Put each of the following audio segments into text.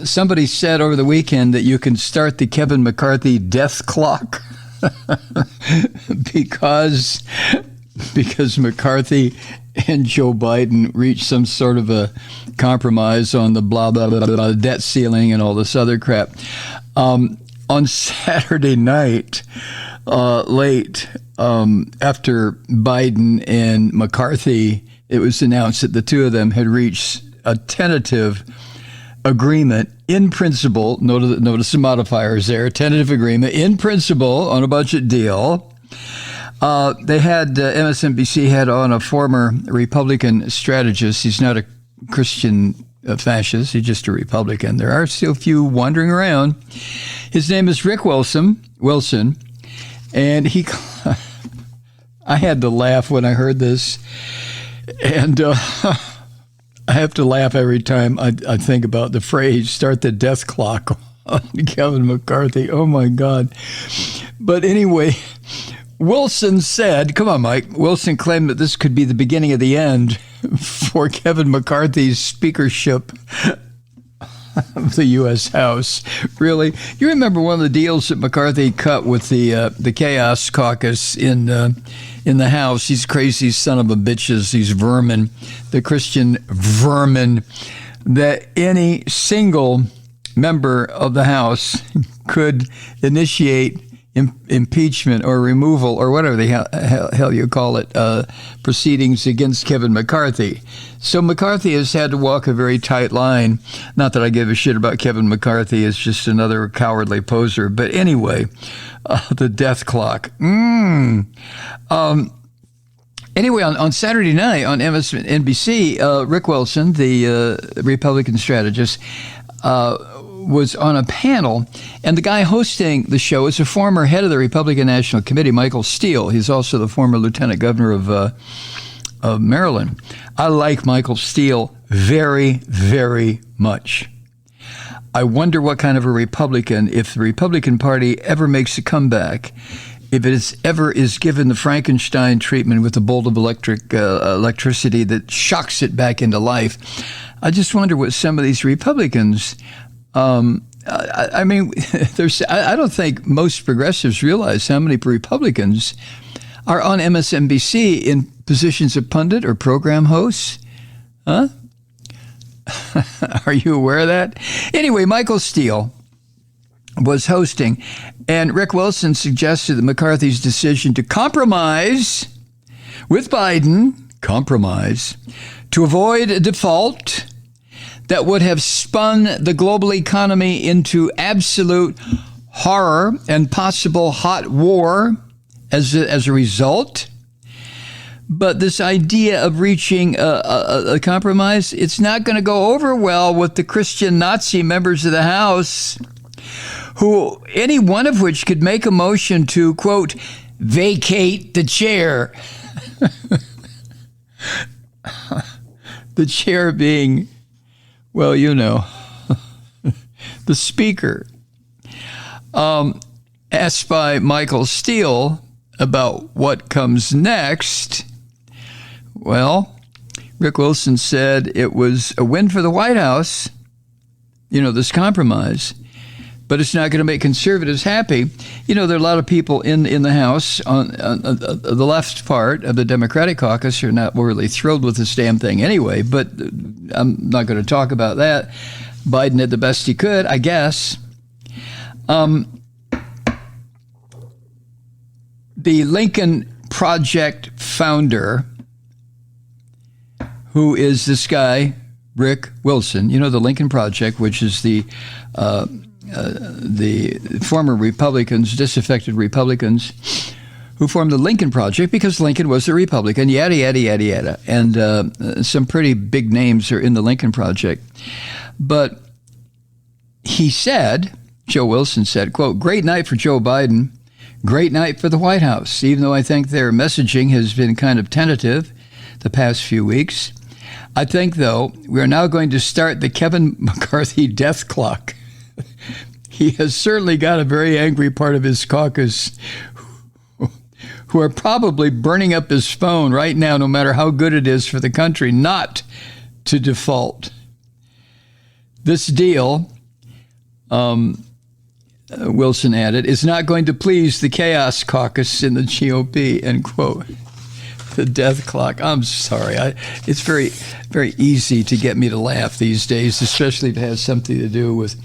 Somebody said over the weekend that you can start the Kevin McCarthy death clock because McCarthy and Joe Biden reached some sort of a compromise on the blah, blah, blah, blah, debt ceiling and all this other crap. On Saturday night, late, after Biden and McCarthy, it was announced that the two of them had reached a tentative agreement in principle. Notice the modifiers there. Tentative agreement in principle on a budget deal. They had MSNBC had on a former Republican strategist. He's not a Christian fascist. He's just a Republican. There are still a few wandering around. His name is Rick Wilson, and he. I had to laugh when I heard this, and I have to laugh every time I think about the phrase "start the death clock" on Kevin McCarthy. Oh my God! But anyway. Wilson said, come on, Mike. Wilson claimed that this could be the beginning of the end for Kevin McCarthy's speakership of the U.S. House. Really? You remember one of the deals that McCarthy cut with the Chaos Caucus in the House? These crazy son of a bitches, these vermin, the Christian vermin, that any single member of the House could initiate impeachment or removal or whatever the hell you call it, proceedings against Kevin McCarthy. So McCarthy has had to walk a very tight line. Not that I give a shit about Kevin McCarthy. It's just another cowardly poser. But anyway, the death clock. Anyway, on Saturday night on MSNBC, Rick Wilson, the Republican strategist, was on a panel, and the guy hosting the show is a former head of the Republican National Committee, Michael Steele. He's also the former lieutenant governor of Maryland. I like Michael Steele very, very much. I wonder what kind of a Republican, if the Republican Party ever makes a comeback, if it ever is given the Frankenstein treatment with a bolt of electricity that shocks it back into life. I just wonder what some of these Republicans... I mean, I don't think most progressives realize how many Republicans are on MSNBC in positions of pundit or program hosts. Huh? Are you aware of that? Anyway, Michael Steele was hosting, and Rick Wilson suggested that McCarthy's decision to compromise with Biden, to avoid a default that would have spun the global economy into absolute horror and possible hot war as a result. But this idea of reaching a compromise, it's not going to go over well with the Christian Nazi members of the House, who any one of which could make a motion to, quote, vacate the chair. The chair being... well, you know, the speaker. Asked by Michael Steele about what comes next, well, Rick Wilson said it was a win for the White House, this compromise, but it's not going to make conservatives happy. There are a lot of people in the House on the left part of the Democratic caucus who are not really thrilled with this damn thing anyway, but I'm not going to talk about that. Biden did the best he could, I guess. The Lincoln Project founder, who is this guy, Rick Wilson, the Lincoln Project, which is the former Republicans, disaffected Republicans, who formed the Lincoln Project because Lincoln was a Republican, yada, yada, yada, yada. And some pretty big names are in the Lincoln Project. But he said, Joe Wilson said, quote, great night for Joe Biden, great night for the White House, even though I think their messaging has been kind of tentative the past few weeks. I think, though, we are now going to start the Kevin McCarthy death clock. He has certainly got a very angry part of his caucus who are probably burning up his phone right now, no matter how good it is for the country not to default. This deal, Wilson added, is not going to please the chaos caucus in the GOP, end quote. The death clock. I'm sorry. It's very, very easy to get me to laugh these days, especially if it has something to do with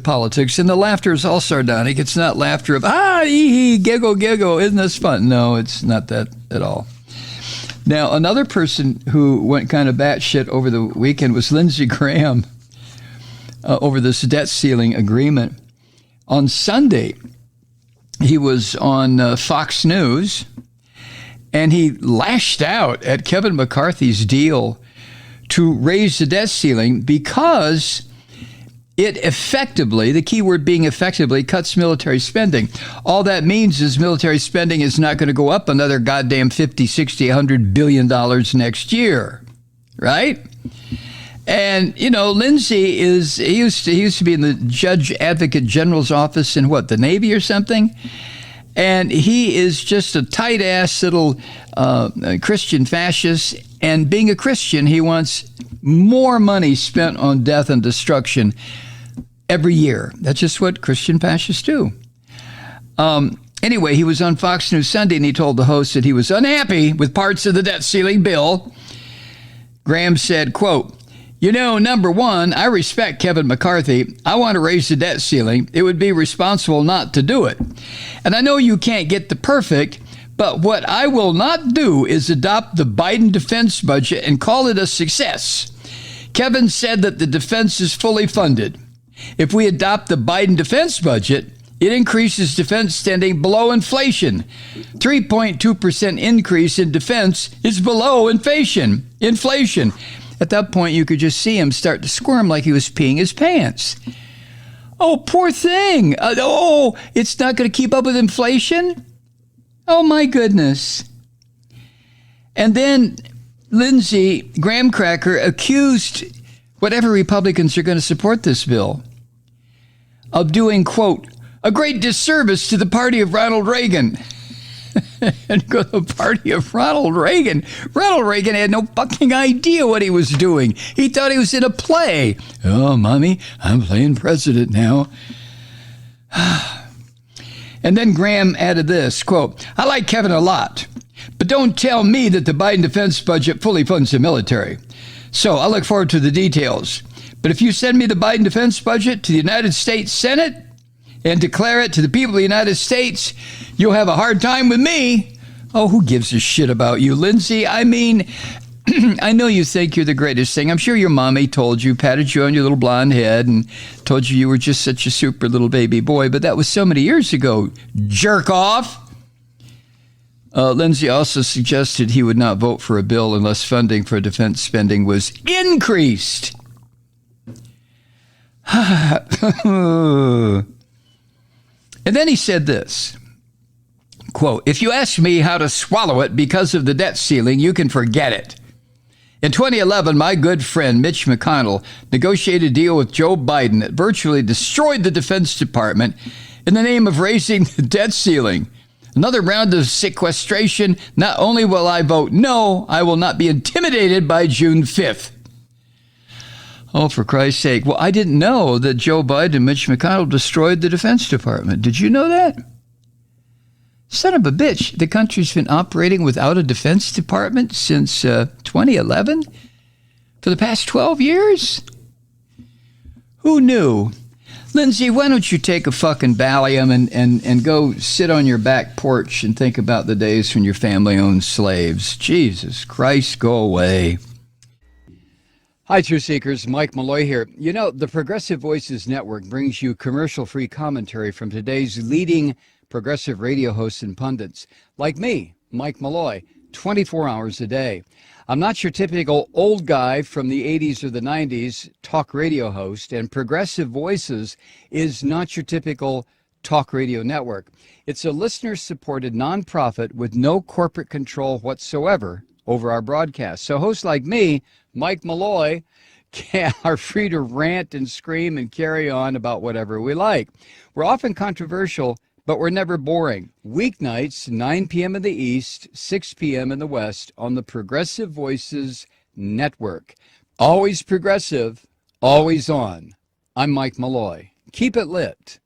politics. And the laughter is all sardonic. It's not laughter of, hee, giggle, giggle. Isn't this fun? No, it's not that at all. Now, another person who went kind of batshit over the weekend was Lindsey Graham over this debt ceiling agreement. On Sunday, he was on Fox News, and he lashed out at Kevin McCarthy's deal to raise the debt ceiling because it effectively, the key word being effectively, cuts military spending. All that means is military spending is not going to go up another goddamn 50, 60, $100 billion next year, right? And, you know, Lindsey he used to be in the Judge Advocate General's office in the Navy or something? And he is just a tight-ass little Christian fascist. And being a Christian, he wants more money spent on death and destruction every year. That's just what Christian fascists do. Anyway, he was on Fox News Sunday, and he told the host that he was unhappy with parts of the debt ceiling bill. Graham said, quote, "You know, number one, I respect Kevin McCarthy. I want to raise the debt ceiling. It would be responsible not to do it. And I know you can't get the perfect, but what I will not do is adopt the Biden defense budget and call it a success. Kevin said that the defense is fully funded. If we adopt the Biden defense budget, it increases defense spending below inflation. 3.2% increase in defense is below inflation. At that point, you could just see him start to squirm like he was peeing his pants. Oh, poor thing. It's not going to keep up with inflation? Oh, my goodness. And then Lindsey Graham Cracker accused whatever Republicans are going to support this bill of doing, quote, a great disservice to the party of Ronald Reagan. And go to the party of Ronald Reagan. Ronald Reagan had no fucking idea what he was doing. He thought he was in a play. Oh, mommy, I'm playing president now. And then Graham added this, quote, I like Kevin a lot, but don't tell me that the Biden defense budget fully funds the military. So I look forward to the details. But if you send me the Biden defense budget to the United States Senate and declare it to the people of the United States, you'll have a hard time with me. Oh, who gives a shit about you, Lindsey? I mean, I know you think you're the greatest thing. I'm sure your mommy told you, patted you on your little blonde head and told you were just such a super little baby boy, but that was so many years ago. Jerk off. Lindsey also suggested he would not vote for a bill unless funding for defense spending was increased. And then he said this, quote, if you ask me how to swallow it because of the debt ceiling, you can forget it. In 2011, my good friend Mitch McConnell negotiated a deal with Joe Biden that virtually destroyed the Defense Department in the name of raising the debt ceiling. Another round of sequestration. Not only will I vote no, I will not be intimidated by June 5th. Oh, for Christ's sake. Well, I didn't know that Joe Biden and Mitch McConnell destroyed the Defense Department. Did you know that? Son of a bitch. The country's been operating without a Defense Department since 2011? For the past 12 years? Who knew? Lindsey, why don't you take a fucking Valium and go sit on your back porch and think about the days when your family owned slaves? Jesus Christ, go away. Hi, Truth Seekers. Mike Malloy here. You know, the Progressive Voices Network brings you commercial-free commentary from today's leading progressive radio hosts and pundits, like me, Mike Malloy, 24 hours a day. I'm not your typical old guy from the 80s or the 90s talk radio host, and Progressive Voices is not your typical talk radio network. It's a listener-supported nonprofit with no corporate control whatsoever over our broadcast. So hosts like me, Mike Malloy, are free to rant and scream and carry on about whatever we like. We're often controversial, but we're never boring. Weeknights, 9 p.m. in the East, 6 p.m. in the West on the Progressive Voices Network. Always progressive, Always on. I'm Mike Malloy. Keep it lit.